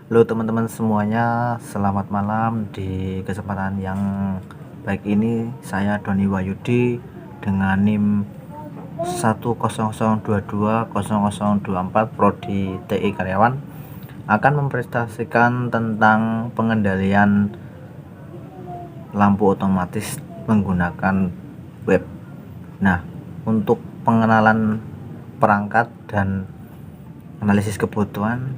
Halo teman-teman semuanya, selamat malam. Di kesempatan yang baik ini saya Doni Wahyudi dengan NIM 100220024 Prodi TI Karyawan akan mempresentasikan tentang pengendalian lampu otomatis menggunakan web. Nah, untuk pengenalan perangkat dan analisis kebutuhan,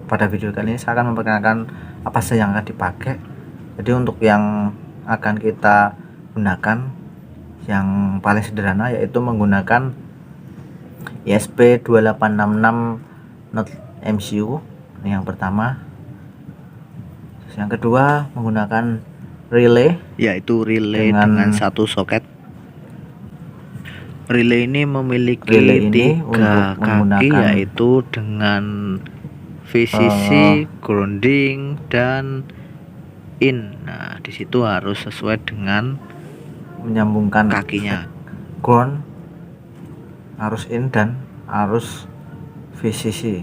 pada video kali ini saya akan memperkenalkan apa saja yang akan dipakai. Jadi untuk yang akan kita gunakan yang paling sederhana yaitu menggunakan ESP2866 Note MCU yang pertama. Yang kedua menggunakan relay, yaitu relay dengan satu soket. Relay ini memiliki tiga kaki, yaitu dengan VCC, grounding, dan in. Nah, disitu harus sesuai dengan menyambungkan kakinya. Ground, arus in dan arus VCC.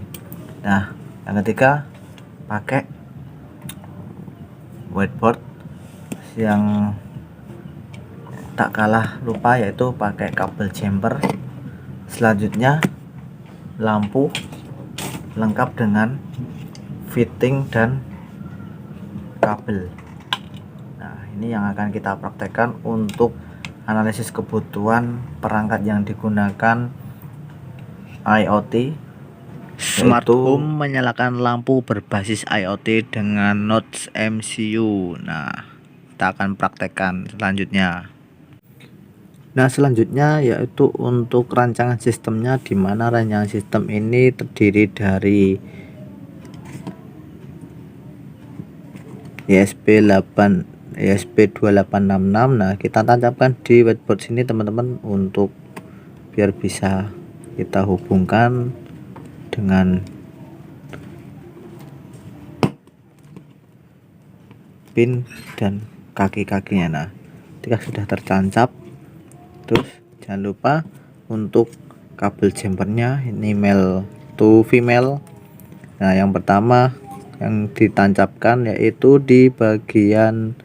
Nah, yang ketiga pakai whiteboard yang tak kalah lupa yaitu pakai kabel jumper. Selanjutnya lampu lengkap dengan fitting dan kabel. Nah, ini yang akan kita praktekkan untuk analisis kebutuhan perangkat yang digunakan IoT. Smart home menyalakan lampu berbasis IoT dengan Note MCU. Nah, kita akan praktekkan selanjutnya. Nah, selanjutnya yaitu untuk rancangan sistemnya, di mana rancangan sistem ini terdiri dari ESP2866. Nah, kita tancapkan di whiteboard sini teman-teman, untuk biar bisa kita hubungkan dengan pin dan kaki-kakinya. Nah, ketika sudah tertancap, terus jangan lupa untuk kabel jumpernya, ini male to female. Nah, yang pertama yang ditancapkan yaitu di bagian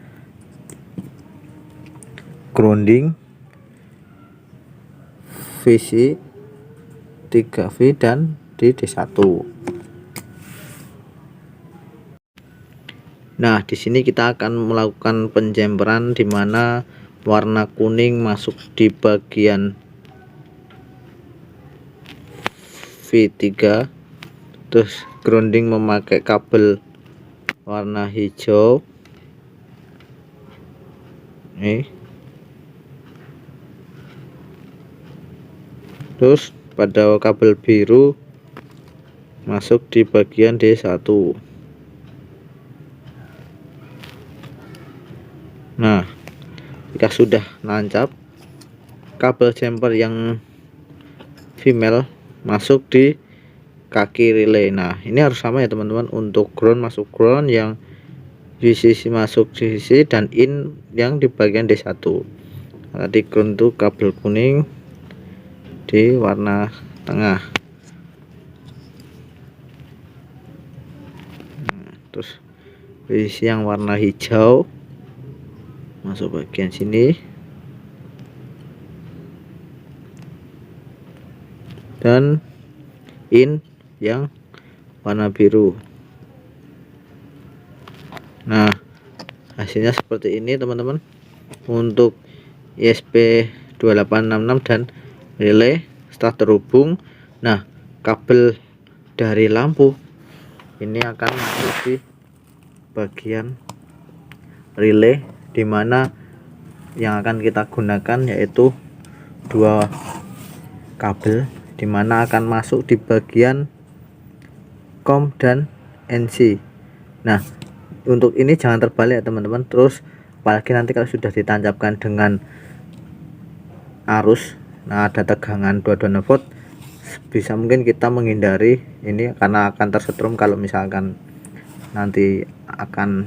grounding VC 3V dan di D1. Nah, di sini kita akan melakukan penjemperan, di mana warna kuning masuk di bagian V3, terus grounding memakai kabel warna hijau ini, terus pada kabel biru masuk di bagian D1. Nah, jika sudah nancap, kabel jumper yang female masuk di kaki relay. Nah, ini harus sama ya teman-teman. Untuk ground masuk ground, yang VCC masuk VCC, dan in yang di bagian D1. Tadi ground itu kabel kuning di warna tengah. Nah, terus VCC yang warna hijau masuk bagian sini, dan in yang warna biru. Nah, hasilnya seperti ini teman-teman untuk ESP2866 dan relay setelah terhubung. Nah, kabel dari lampu ini akan masuk di bagian relay, dimana yang akan kita gunakan yaitu dua kabel, dimana akan masuk di bagian COM dan NC. Nah, untuk ini jangan terbalik ya teman-teman. Terus apalagi nanti kalau sudah ditancapkan dengan arus, nah ada tegangan 22 volt, bisa mungkin kita menghindari ini karena akan tersetrum kalau misalkan nanti akan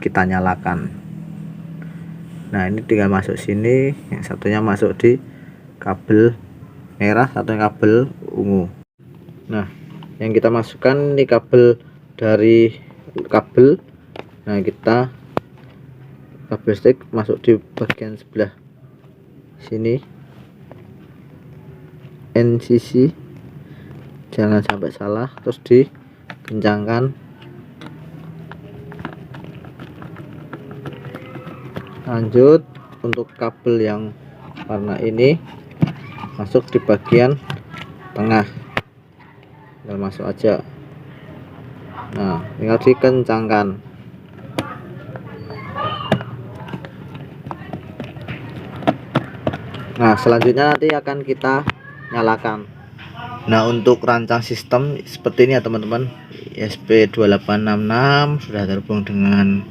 kita nyalakan. Nah, ini tinggal masuk sini, yang satunya masuk di kabel merah, satunya kabel ungu. Nah, yang kita masukkan di kabel dari kabel. Nah, kita kabel listrik masuk di bagian sebelah sini NCC, jangan sampai salah, terus dikencangkan. Lanjut untuk kabel yang warna ini masuk di bagian tengah, tinggal masuk aja. Nah, tinggal dikencangkan. Nah, selanjutnya nanti akan kita nyalakan. Nah, untuk rancang sistem seperti ini ya teman-teman. ESP2866 sudah terhubung dengan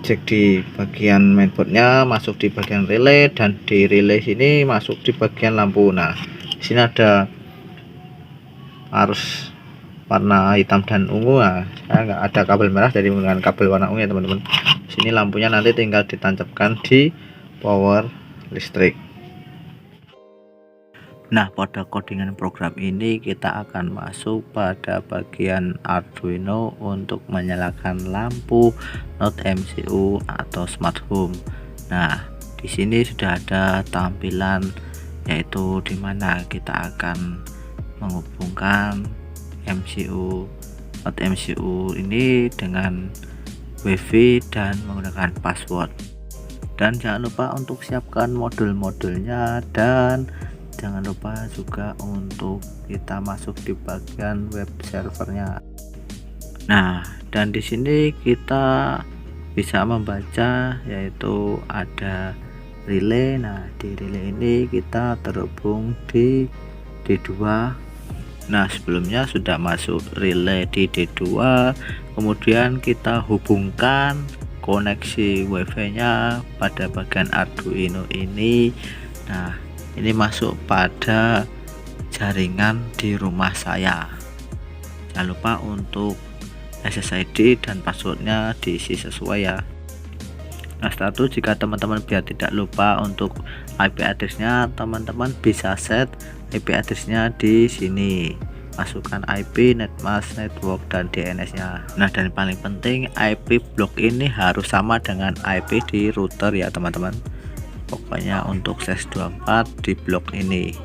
jack di bagian mainboardnya, masuk di bagian relay, dan di relay sini masuk di bagian lampu. Nah, di sini ada arus warna hitam dan ungu. Nah, saya nggak ada kabel merah, jadi menggunakan kabel warna ungu ya teman-teman. Di sini lampunya nanti tinggal ditancapkan di power listrik. Nah, pada codingan program ini kita akan masuk pada bagian Arduino untuk menyalakan lampu Node MCU atau smart home. Nah, di sini sudah ada tampilan, yaitu dimana kita akan menghubungkan Node MCU ini dengan WiFi dan menggunakan password. Dan jangan lupa untuk siapkan modul-modulnya, dan jangan lupa juga untuk kita masuk di bagian web servernya. Nah, dan di sini kita bisa membaca, yaitu ada relay. Nah, di relay ini kita terhubung di D2. Nah, sebelumnya sudah masuk relay di D2, kemudian kita hubungkan koneksi WiFi nya pada bagian Arduino ini. Nah, ini masuk pada jaringan di rumah saya. Jangan lupa untuk SSID dan passwordnya diisi sesuai ya. Nah, setelah itu jika teman-teman biar tidak lupa untuk IP addressnya, teman-teman bisa set IP addressnya di sini. Masukkan IP, netmask, network, dan DNS nya. Nah, dan paling penting IP blok ini harus sama dengan IP di router ya teman-teman. Pokoknya untuk SES24 di blok ini.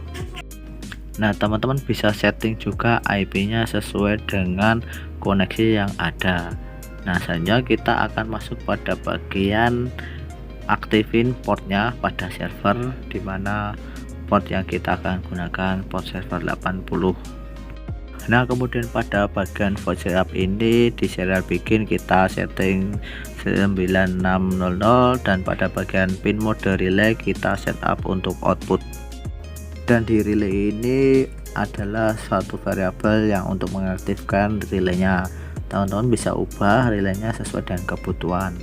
Nah, teman-teman bisa setting juga IP nya sesuai dengan koneksi yang ada. Nah, selanjutnya kita akan masuk pada bagian aktifin portnya pada server, dimana port yang kita akan gunakan port server 80. Nah, kemudian pada bagian void setup ini di serial bikin kita setting 9600, dan pada bagian pin mode relay kita setup untuk output. Dan di relay ini adalah suatu variabel yang untuk mengaktifkan relaynya. Teman-teman bisa ubah relaynya sesuai dengan kebutuhan.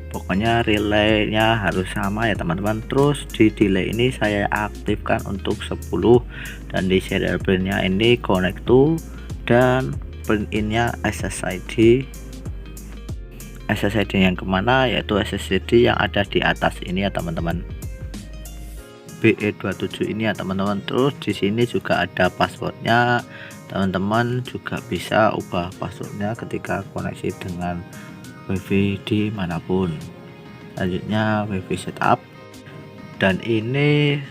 Pokoknya relaynya harus sama ya teman-teman. Terus di delay ini saya aktifkan untuk 10, dan di serial printnya ini connect to, dan print innya SSID yang kemana, yaitu SSID yang ada di atas ini ya teman-teman, BE27 ini ya teman-teman. Terus di sini juga ada passwordnya, teman-teman juga bisa ubah passwordnya ketika koneksi dengan WiFi dimanapun. Selanjutnya WiFi setup, dan ini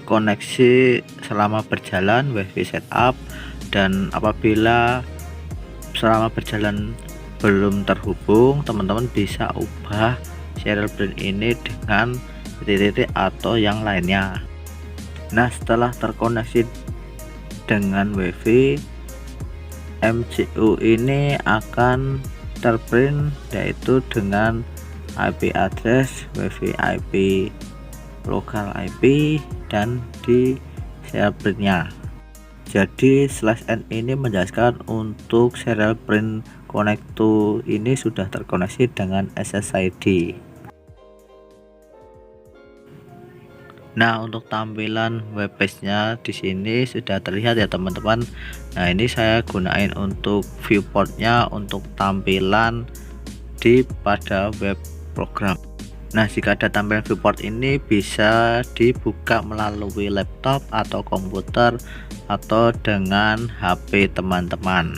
koneksi selama berjalan WiFi setup, dan apabila selama berjalan belum terhubung, teman-teman bisa ubah serial print ini dengan titik-titik atau yang lainnya. Nah, setelah terkoneksi dengan WiFi, MCU ini akan terprint, yaitu dengan IP address, WiFi IP, local IP, dan di serial printnya. Jadi /n ini menjelaskan untuk serial print connect to ini sudah terkoneksi dengan SSID. Nah, untuk tampilan webpage nya di sini sudah terlihat ya teman-teman. Nah, ini saya gunain untuk viewportnya untuk tampilan di pada web program. Nah, jika ada tampilan viewport ini bisa dibuka melalui laptop atau komputer atau dengan HP teman-teman.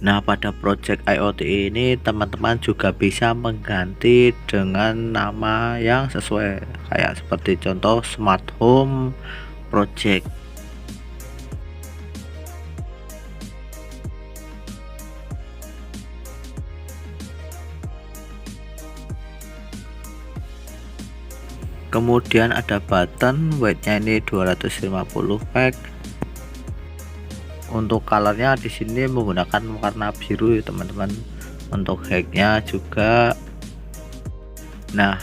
Nah, pada project IoT ini teman-teman juga bisa mengganti dengan nama yang sesuai, kayak seperti contoh Smart Home Project. Kemudian ada button, weightnya ini 250 pack. Untuk colornya di sini menggunakan warna biru ya teman-teman. Untuk height-nya juga. Nah,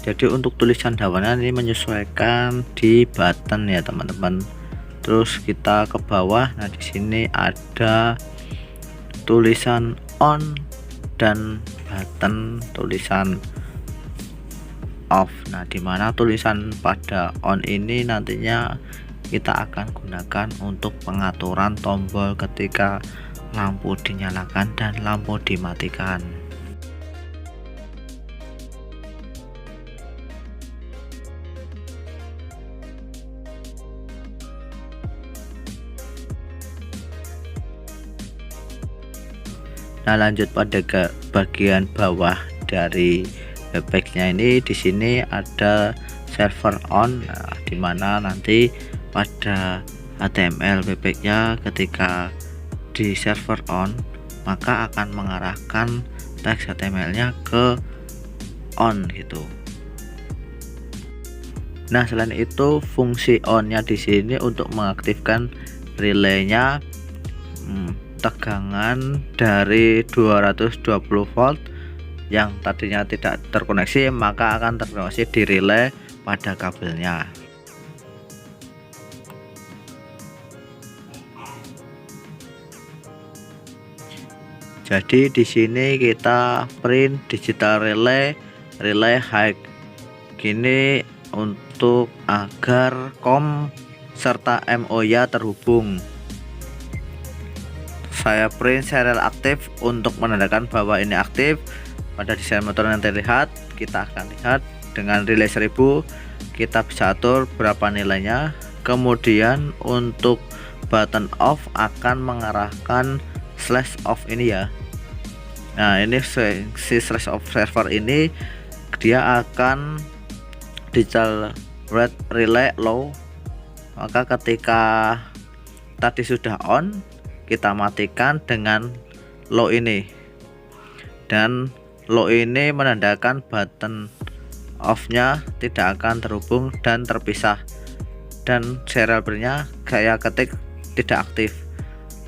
jadi untuk tulisan dawannya ini menyesuaikan di button ya teman-teman. Terus kita ke bawah. Nah, di sini ada tulisan on dan button tulisan off. Nah, dimana tulisan pada on ini nantinya kita akan gunakan untuk pengaturan tombol ketika lampu dinyalakan dan lampu dimatikan. Nah, lanjut pada bagian bawah dari backpacknya ini, di sini ada server on. Nah, dimana nanti pada HTML backpacknya ketika di server on maka akan mengarahkan teks HTML-nya ke on gitu. Nah, selain itu fungsi on-nya di sini untuk mengaktifkan relaynya tegangan dari 220 volt yang tadinya tidak terkoneksi maka akan terkoneksi di relay pada kabelnya. Jadi di sini kita print digital relay high gini untuk agar COM serta MOY terhubung. Saya print serial aktif untuk menandakan bahwa ini aktif. Pada desain motor yang terlihat, kita akan lihat dengan relay 1000 kita bisa atur berapa nilainya. Kemudian untuk button off akan mengarahkan slash off ini ya. Nah, ini si slash off server ini dia akan digital red relay low. Maka ketika tadi sudah on, kita matikan dengan low ini, dan low ini menandakan button off nya tidak akan terhubung dan terpisah, dan serial nya saya ketik tidak aktif.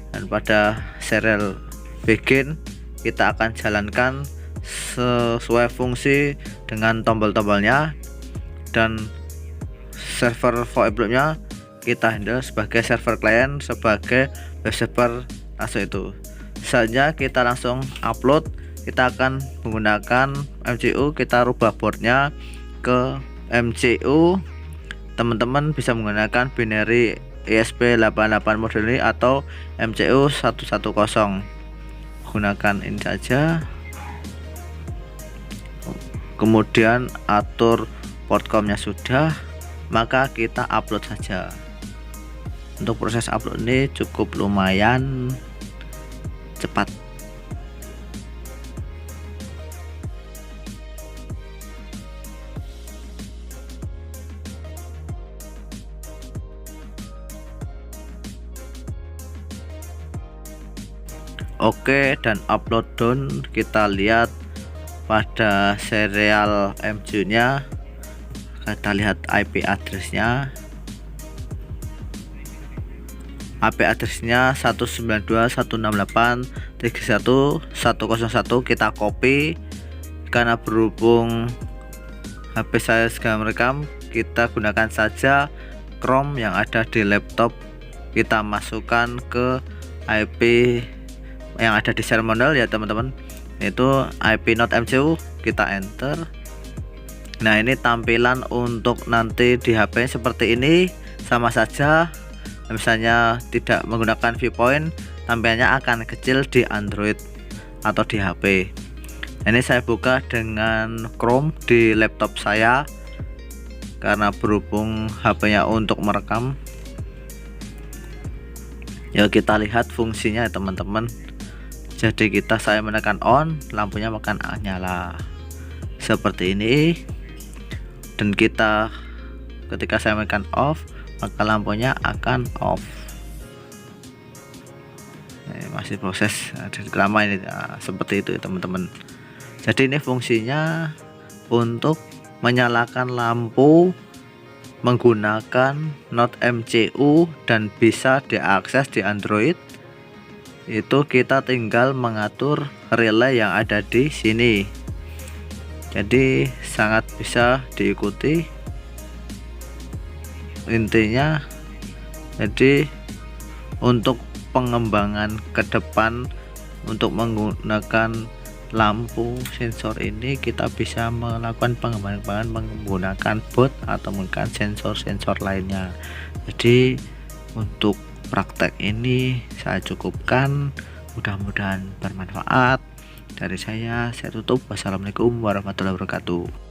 Dan pada serial begin kita akan jalankan sesuai fungsi dengan tombol-tombolnya, dan server VoIP nya kita handle sebagai server client, sebagai web server langsung itu saja. Kita langsung upload. Kita akan menggunakan MCU, kita rubah boardnya ke MCU. Teman-teman bisa menggunakan binary ESP88 model ini atau MCU 110. Gunakan ini saja. Kemudian atur port COM-nya sudah, maka kita upload saja. Untuk proses upload ini cukup lumayan cepat. Oke, dan upload done. Kita lihat pada serial MCU nya, kita lihat IP address-nya. IP address-nya 192.168.31.101. Kita copy, karena berhubung HP saya sedang merekam, kita gunakan saja Chrome yang ada di laptop. Kita masukkan ke IP yang ada di share model ya teman-teman, itu IP not MCU. Kita enter, Nah, ini tampilan untuk nanti di HP seperti ini, sama saja. Misalnya tidak menggunakan viewpoint, tampilannya akan kecil di Android atau di HP. Ini saya buka dengan Chrome di laptop saya karena berhubung HP-nya untuk merekam. Ya, kita lihat fungsinya ya teman-teman. Jadi saya menekan on, lampunya akan nyala seperti ini. Dan ketika saya menekan off, maka lampunya akan off. Masih proses lama ini. Nah, seperti itu ya teman-teman. Jadi ini fungsinya untuk menyalakan lampu menggunakan Note MCU dan bisa diakses di Android. Itu kita tinggal mengatur relay yang ada di sini. Jadi sangat bisa diikuti intinya. Jadi untuk pengembangan ke depan untuk menggunakan lampu sensor ini, kita bisa melakukan pengembangan menggunakan bot atau menggunakan sensor-sensor lainnya. Jadi untuk praktek ini saya cukupkan, mudah-mudahan bermanfaat. Dari saya tutup. Wassalamualaikum warahmatullahi wabarakatuh.